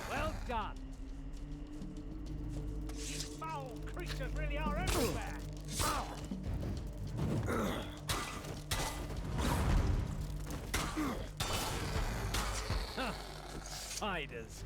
Well done. These foul creatures really are everywhere. Spiders.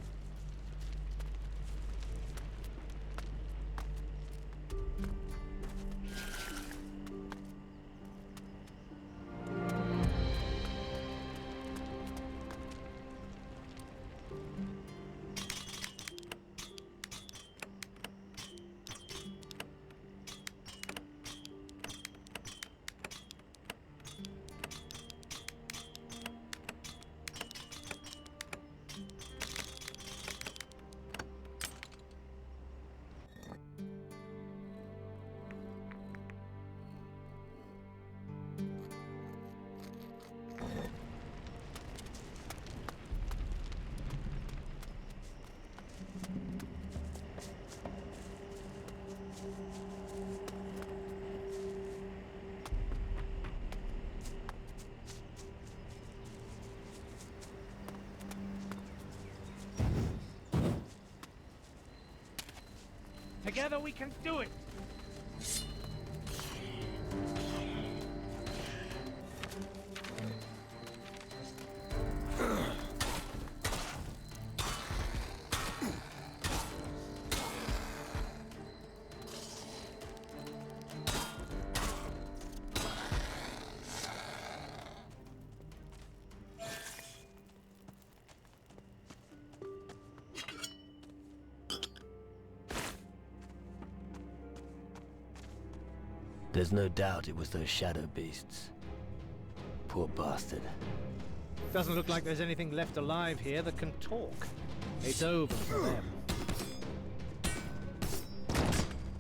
Together we can do it! There's no doubt it was those shadow beasts. Poor bastard. Doesn't look like there's anything left alive here that can talk. It's over for them.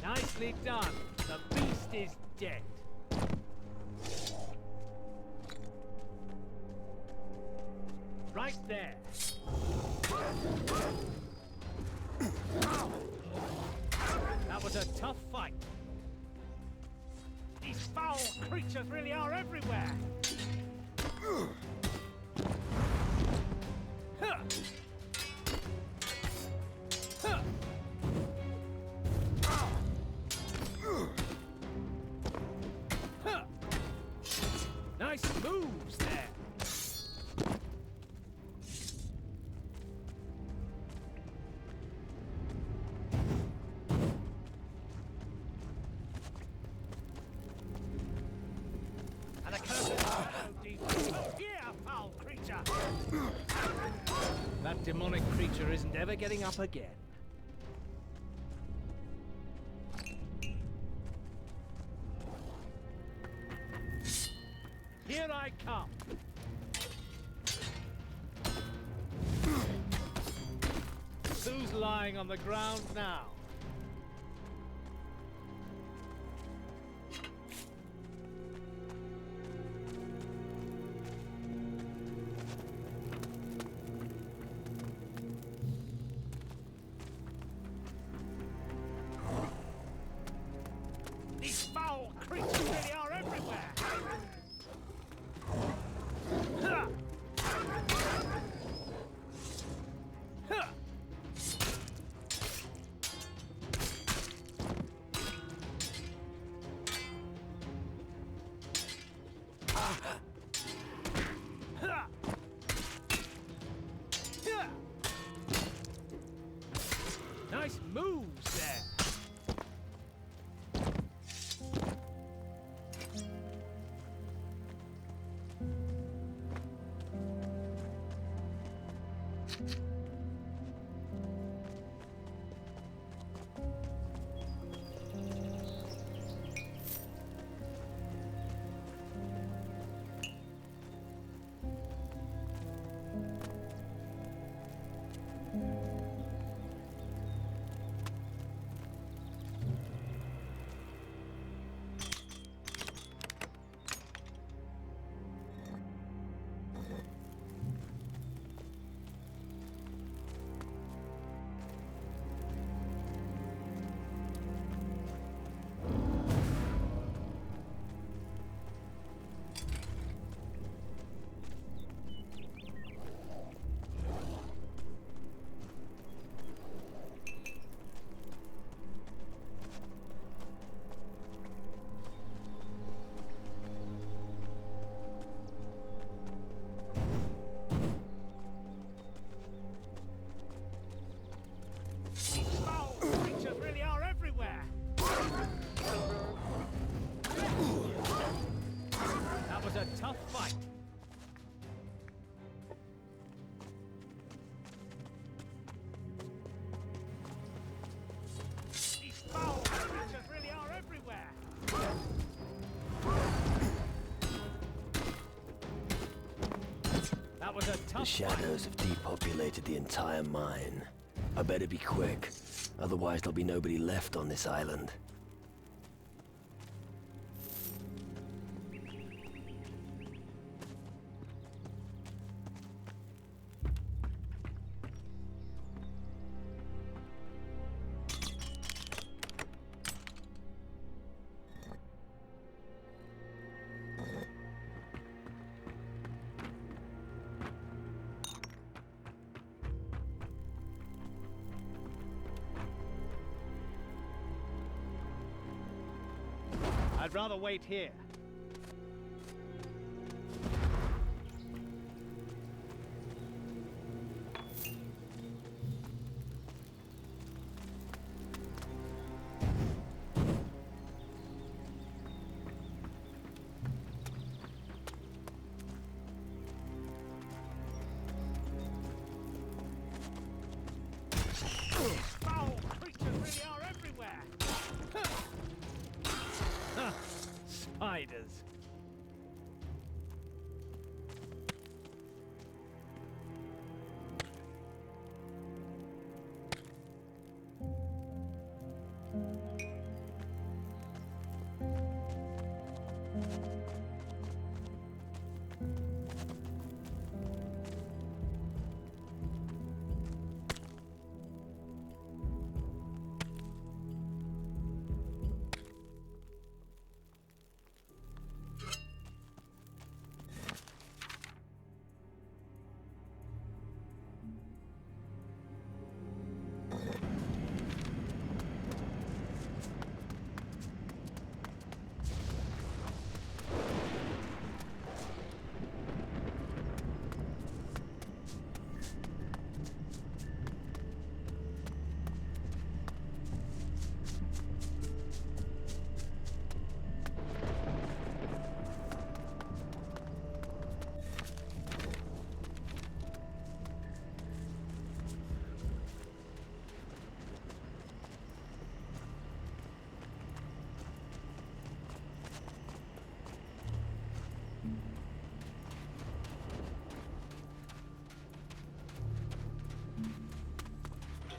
Nicely done. The beast is dead. Right there. That was a tough fight. These foul creatures really are everywhere! Nice moves there! That demonic creature isn't ever getting up again. Here I come. Who's lying on the ground now? Creatures really are everywhere! was a tough fight. These foul creatures really are everywhere. That was a tough The shadows have depopulated the entire mine. I better be quick, otherwise there'll be nobody left on this island. I'd rather wait here. Foul creatures really are everywhere. Spiders.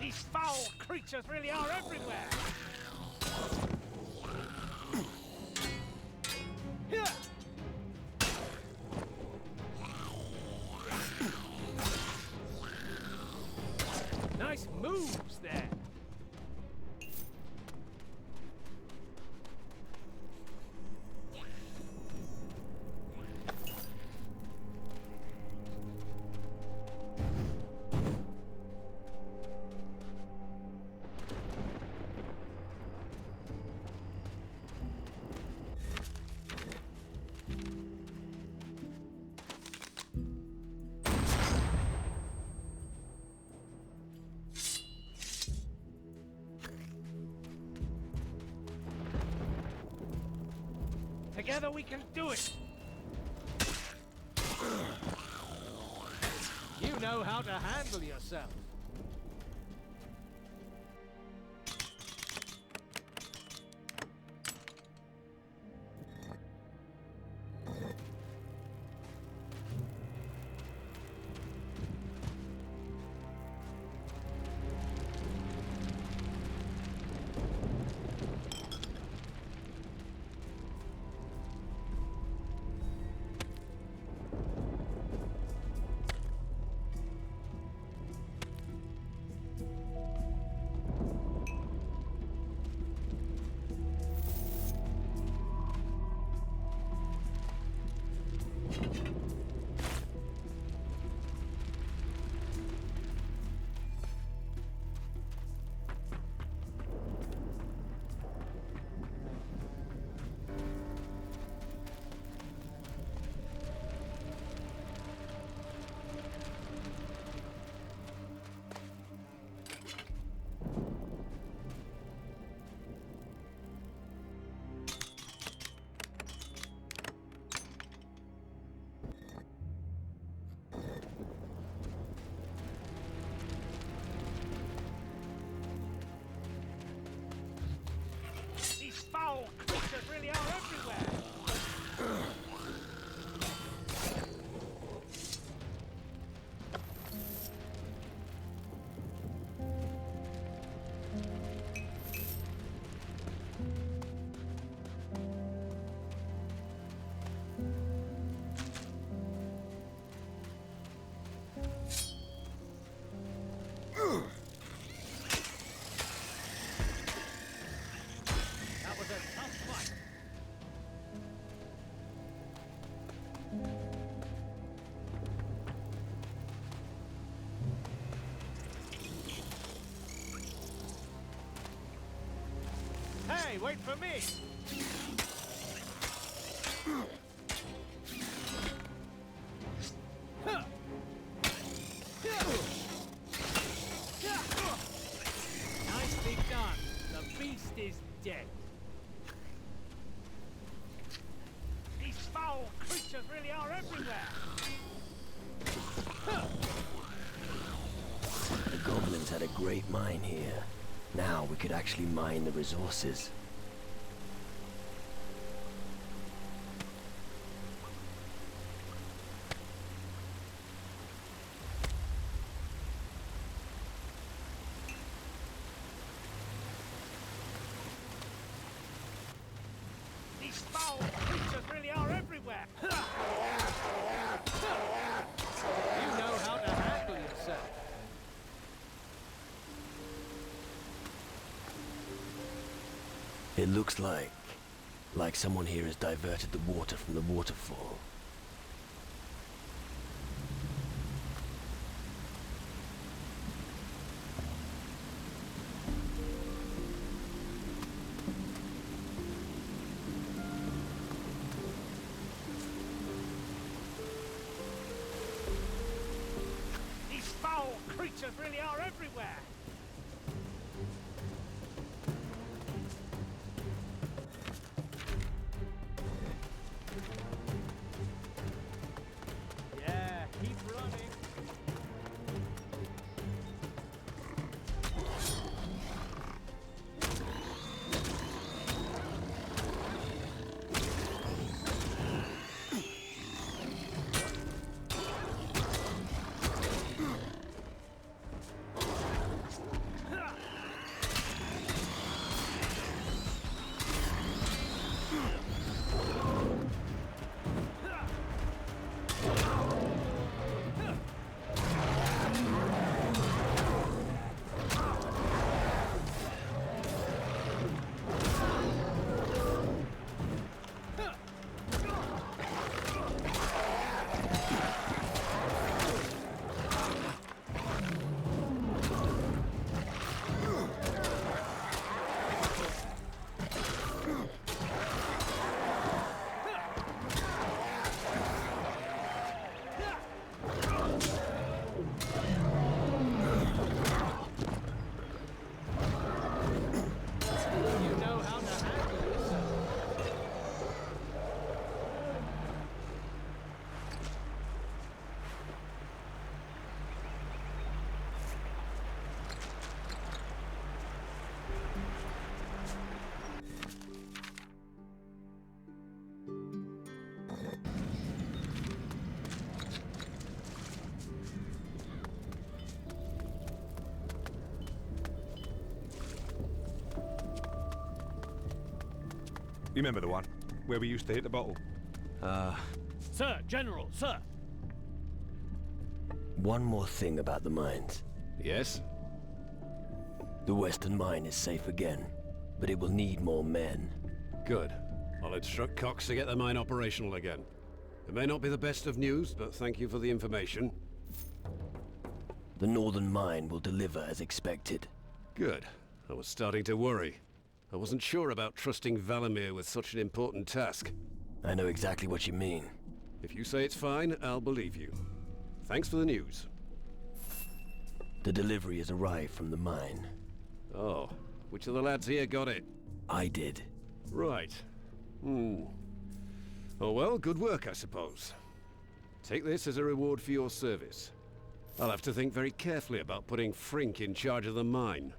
These foul creatures really are everywhere. Here. Nice moves there. Together we can do it! You know how to handle yourself. Hey, wait for me! Nicely done. The beast is dead. These foul creatures really are everywhere. The goblins had a great mine here. Now we could actually mine the resources. These foul creatures really are everywhere. You know how to handle yourself. It looks like someone here has diverted the water from the waterfall. These foul creatures really are everywhere. Yeah, keep running. You know how to handle yourself. You remember the one where we used to hit the bottle? Sir, General, sir. One more thing about the mines. Yes? The western mine is safe again, but it will need more men. Good. I'll instruct Cox to get the mine operational again. It may not be the best of news, but thank you for the information. The northern mine will deliver as expected. Good. I was starting to worry. I wasn't sure about trusting Valamir with such an important task. I know exactly what you mean. If you say it's fine, I'll believe you. Thanks for the news. The delivery has arrived from the mine. Oh, which of the lads here got it? I did. Right. Oh well, good work, I suppose. Take this as a reward for your service. I'll have to think very carefully about putting Frink in charge of the mine.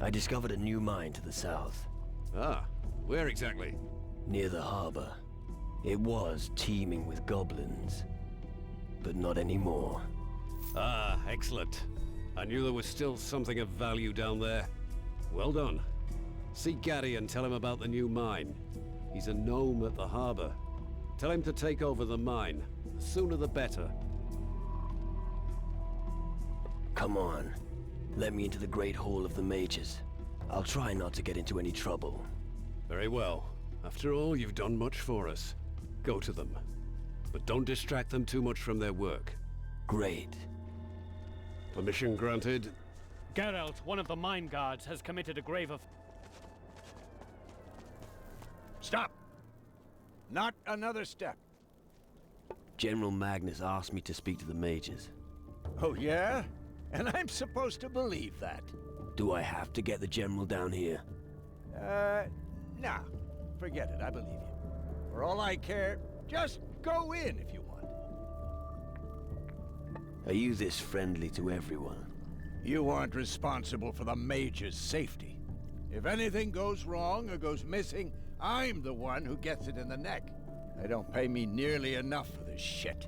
I discovered a new mine to the south, Ah, where exactly? near the harbor. It was teeming with goblins, but not anymore. Ah, excellent. I knew there was still something of value down there. Well done. See Gaddy and tell him about the new mine. He's a gnome at the harbor. Tell him to take over the mine. The sooner the better. Come on. Let me into the Great Hall of the Mages. I'll try not to get into any trouble. Very well. After all, you've done much for us. Go to them. But don't distract them too much from their work. Great. Permission granted. Geralt, one of the mine guards, has committed a grave of... Not another step. General Magnus asked me to speak to the mages. Oh, yeah? And I'm supposed to believe that? Do I have to get the general down here? Nah. Forget it, I believe you. For all I care, just go in if you want. Are you this friendly to everyone? You aren't responsible for the Mage's safety. If anything goes wrong or goes missing, I'm the one who gets it in the neck. They don't pay me nearly enough for this shit.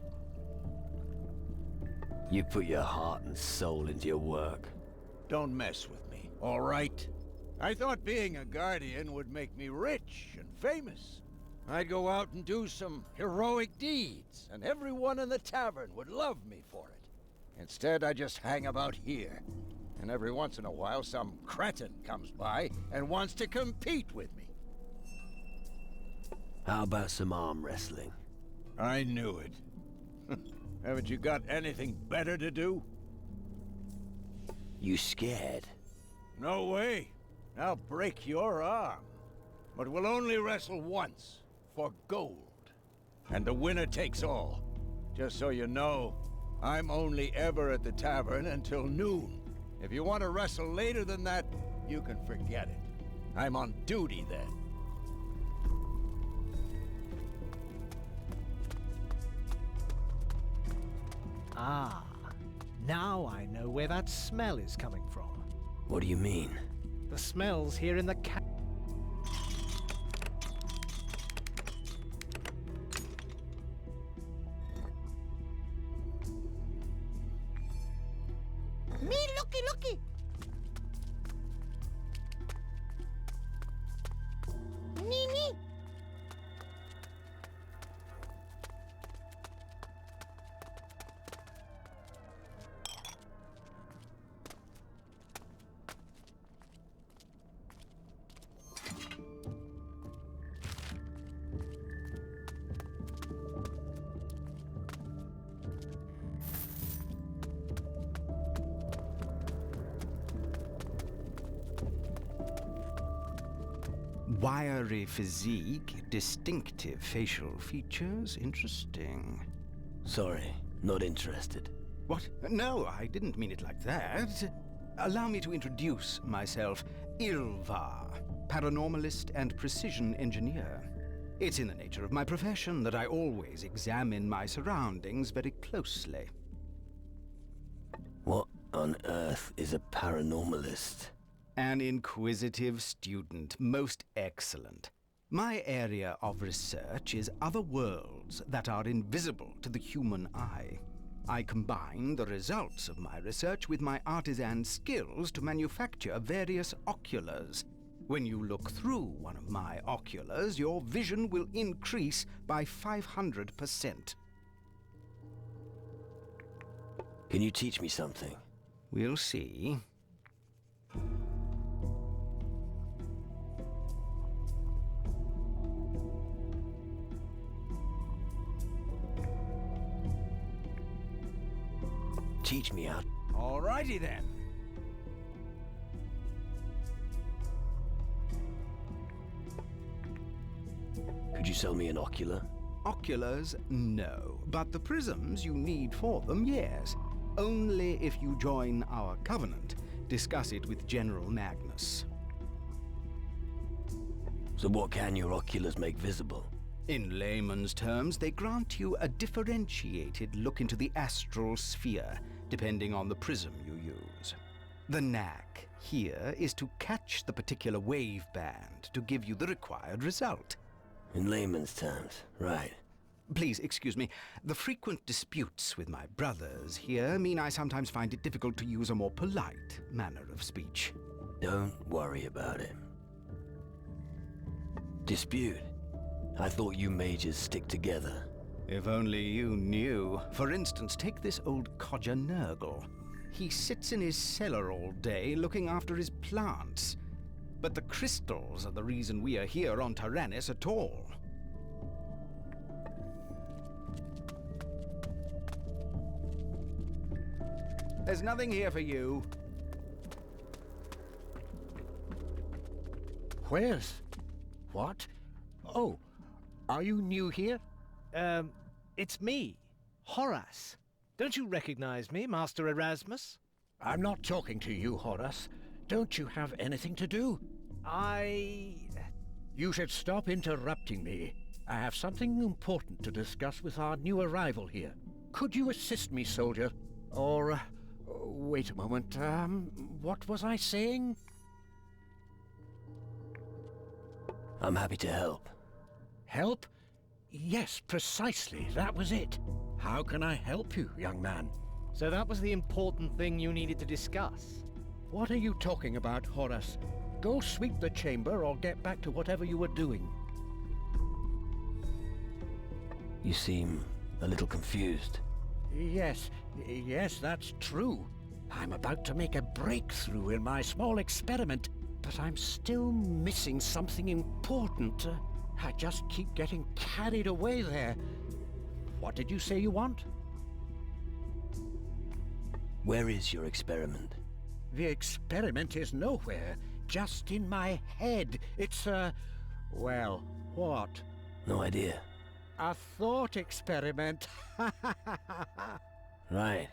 You put your heart and soul into your work. Don't mess with me, all right? I thought being a Guardian would make me rich and famous. I'd go out and do some heroic deeds, and everyone in the tavern would love me for it. Instead, I just hang about here. And every once in a while, some cretin comes by and wants to compete with me. How about some arm wrestling? I knew it. Haven't you got anything better to do? You scared? No way. I'll break your arm. But we'll only wrestle once, for gold. And the winner takes all. Just so you know, I'm only ever at the tavern until noon. If you want to wrestle later than that, you can forget it. I'm on duty then. Ah, now I know where that smell is coming from. What do you mean? The smell's here in the Me looky. Nee. Wiry physique, distinctive facial features. Interesting. Sorry, not interested. What? No, I didn't mean it like that. Allow me to introduce myself. Ilvar, paranormalist and precision engineer. It's in the nature of my profession that I always examine my surroundings very closely. What on earth is a paranormalist? An inquisitive student, most excellent. My area of research is other worlds that are invisible to the human eye. I combine the results of my research with my artisan skills to manufacture various oculars. When you look through one of my oculars, your vision will increase by 500%. Can you teach me something? We'll see. Teach me how. Alrighty then. Could you sell me an ocular? Oculars, no. But the prisms you need for them, yes. Only if you join our covenant. Discuss it with General Magnus. So what can your oculars make visible? In layman's terms, they grant you a differentiated look into the astral sphere, depending on the prism you use. The knack here is to catch the particular wave band to give you the required result. In layman's terms, right. Please excuse me. The frequent disputes with my brothers here mean I sometimes find it difficult to use a more polite manner of speech. Don't worry about it. Dispute? I thought you mages stick together. If only you knew. For instance, take this old codger Nurgle. He sits in his cellar all day looking after his plants. But the crystals are the reason we are here on Taranis at all. There's nothing here for you. Where's... What? Oh, Are you new here? It's me, Horace. Don't you recognize me, Master Erasmus? I'm not talking to you, Horace. Don't you have anything to do? You should stop interrupting me. I have something important to discuss with our new arrival here. Could you assist me, soldier? Or, wait a moment, what was I saying? I'm happy to help. Help? Yes, precisely, that was it. How can I help you, young man? So that was the important thing you needed to discuss. What are you talking about, Horace? Go sweep the chamber or get back to whatever you were doing. You seem a little confused. Yes, that's true. I'm about to make a breakthrough in my small experiment, but I'm still missing something important. I just keep getting carried away there. What did you say you want? Where is your experiment? The experiment is nowhere, just in my head. It's well, what? No idea. A thought experiment. Right.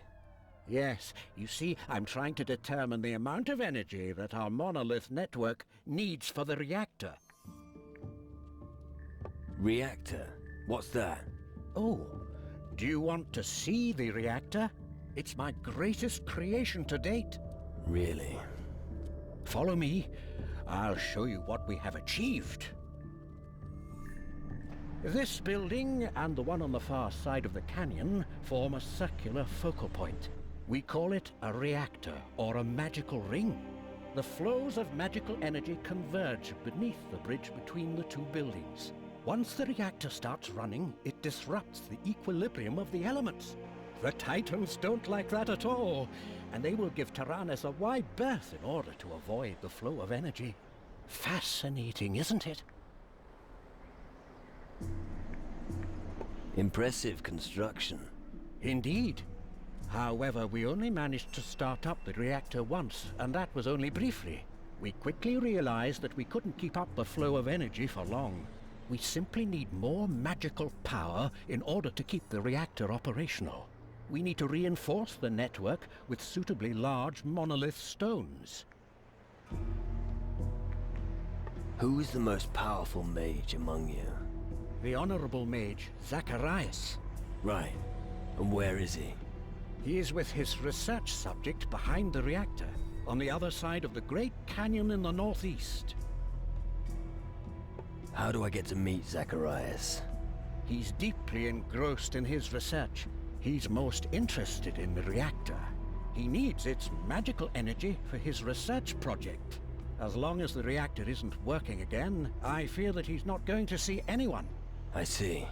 Yes, you see, I'm trying to determine the amount of energy that our monolith network needs for the reactor. Reactor? What's that? Oh, do you want to see the reactor? It's my greatest creation to date. Really? Follow me. I'll show you what we have achieved. This building and the one on the far side of the canyon form a circular focal point. We call it a reactor or a magical ring. The flows of magical energy converge beneath the bridge between the two buildings. Once the reactor starts running, it disrupts the equilibrium of the elements. The Titans don't like that at all, and they will give Taranis a wide berth in order to avoid the flow of energy. Fascinating, isn't it? Impressive construction. Indeed. However, we only managed to start up the reactor once, and that was only briefly. We quickly realized that we couldn't keep up the flow of energy for long. We simply need more magical power in order to keep the reactor operational. We need to reinforce the network with suitably large monolith stones. Who is the most powerful mage among you? The Honorable Mage, Zacharias. Right. And where is he? He is with his research subject behind the reactor, on the other side of the Great Canyon in the northeast. How do I get to meet Zacharias? He's deeply engrossed in his research. He's most interested in the reactor. He needs its magical energy for his research project. As long as the reactor isn't working again, I fear that he's not going to see anyone. I see.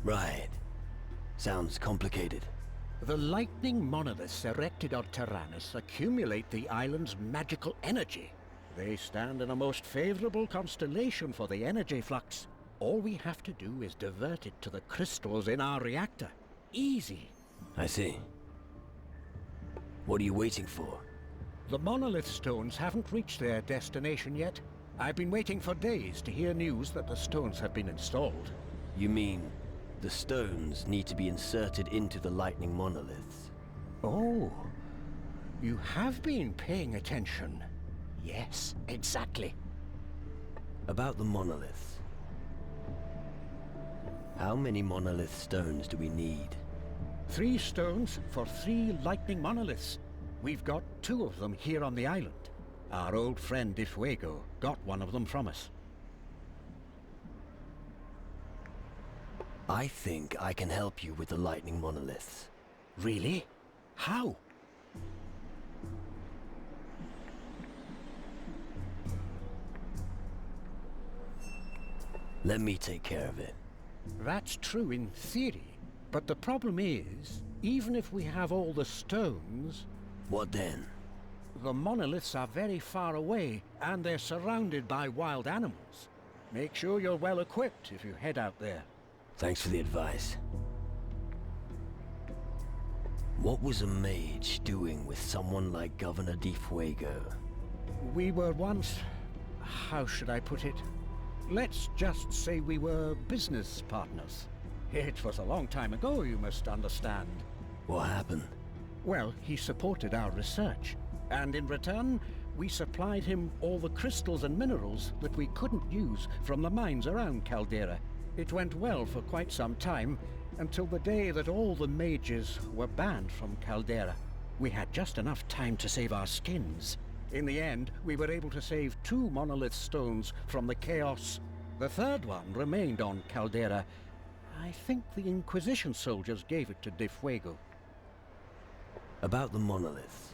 Right. Sounds complicated. The lightning monoliths erected on Taranis accumulate the island's magical energy. They stand in a most favorable constellation for the energy flux. All we have to do is divert it to the crystals in our reactor. Easy. I see. What are you waiting for? The monolith stones haven't reached their destination yet. I've been waiting for days to hear news that the stones have been installed. You mean the stones need to be inserted into the lightning monoliths? Oh, you have been paying attention. Yes, exactly. About the monoliths. How many monolith stones do we need? 3 stones for 3 lightning monoliths. We've got 2 of them here on the island. Our old friend Defuego got one of them from us. I think I can help you with the lightning monoliths. Really? How? Let me take care of it. That's true in theory, but the problem is, even if we have all the stones... What then? The monoliths are very far away, and they're surrounded by wild animals. Make sure you're well equipped if you head out there. Thanks for the advice. What was a mage doing with someone like Governor Defuego? We were once... how should I put it? Let's just say we were business partners. It was a long time ago, you must understand. What happened? Well, he supported our research, and in return, we supplied him all the crystals and minerals that we couldn't use from the mines around Caldera. It went well for quite some time, until the day that all the mages were banned from Caldera. We had just enough time to save our skins. In the end, we were able to save 2 monolith stones from the chaos. The third one remained on Caldera. I think the Inquisition soldiers gave it to De Fuego. About the monoliths.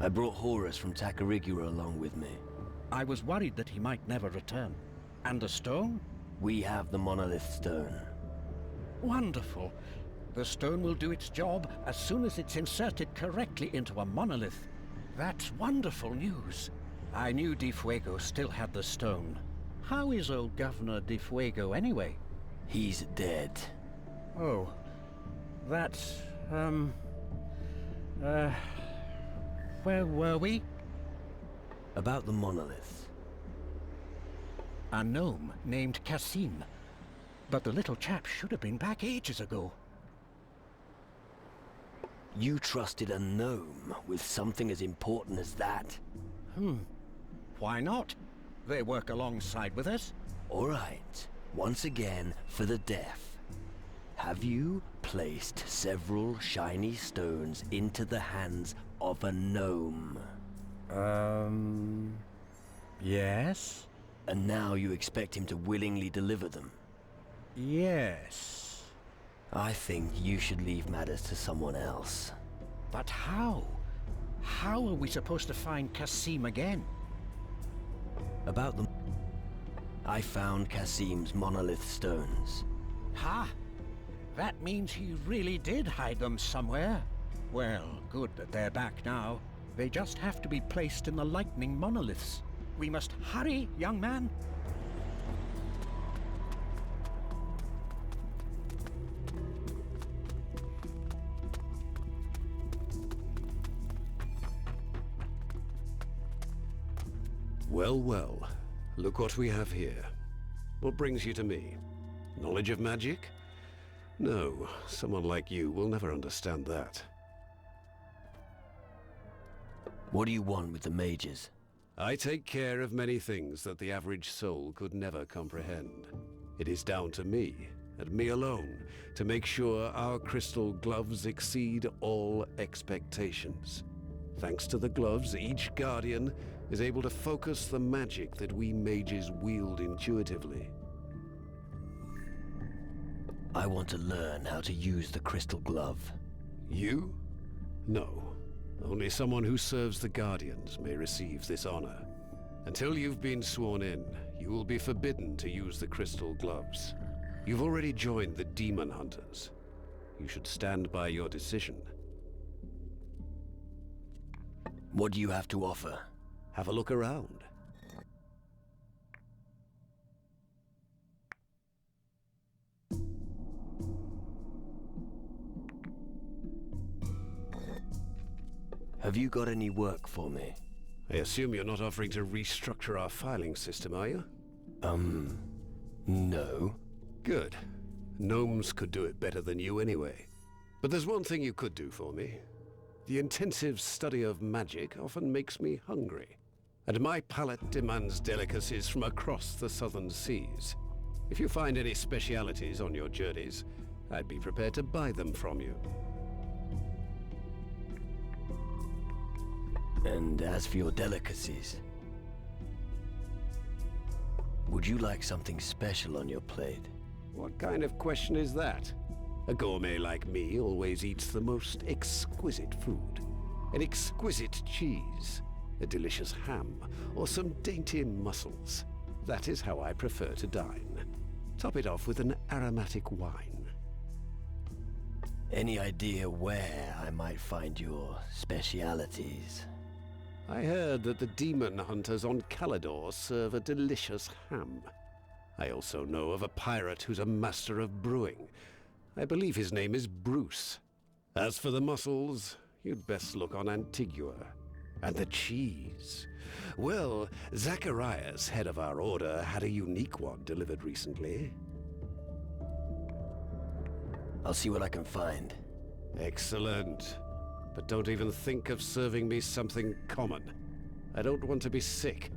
I brought Horus from Tacarigua along with me. I was worried that he might never return. And the stone? We have the monolith stone. Wonderful. The stone will do its job as soon as it's inserted correctly into a monolith. That's wonderful news. I knew De Fuego still had the stone. How is old Governor De Fuego anyway? He's dead. Oh. That's, where were we? About the monoliths. A gnome named Cassim. But the little chap should have been back ages ago. You trusted a gnome with something as important as that? Why not? They work alongside with us. All right. Once again, for the deaf. Have you placed several shiny stones into the hands of a gnome? Yes? And now you expect him to willingly deliver them? Yes. I think you should leave matters to someone else. But how? How are we supposed to find Cassim again? About them, I found Cassim's monolith stones. Ha! That means he really did hide them somewhere. Well, good that they're back now. They just have to be placed in the lightning monoliths. We must hurry, young man. Well, well. Look what we have here. What brings you to me? Knowledge of magic? No, someone like you will never understand that. What do you want with the mages? I take care of many things that the average soul could never comprehend. It is down to me, and me alone, to make sure our crystal gloves exceed all expectations. Thanks to the gloves, each Guardian is able to focus the magic that we mages wield intuitively. I want to learn how to use the crystal glove. You? No. Only someone who serves the Guardians may receive this honor. Until you've been sworn in, you will be forbidden to use the crystal gloves. You've already joined the Demon Hunters. You should stand by your decision. What do you have to offer? Have a look around. Have you got any work for me? I assume you're not offering to restructure our filing system, are you? No. Good. Gnomes could do it better than you anyway. But there's one thing you could do for me. The intensive study of magic often makes me hungry. And my palate demands delicacies from across the southern seas. If you find any specialities on your journeys, I'd be prepared to buy them from you. And as for your delicacies, would you like something special on your plate? What kind of question is that? A gourmet like me always eats the most exquisite food. An exquisite cheese, a delicious ham, or some dainty mussels. That is how I prefer to dine. Top it off with an aromatic wine. Any idea where I might find your specialities? I heard that the demon hunters on Calidor serve a delicious ham. I also know of a pirate who's a master of brewing. I believe his name is Bruce. As for the mussels, You'd best look on Antigua. And the cheese. Well, Zacharias, head of our order, had a unique one delivered recently. I'll see what I can find. Excellent. But don't even think of serving me something common. I don't want to be sick.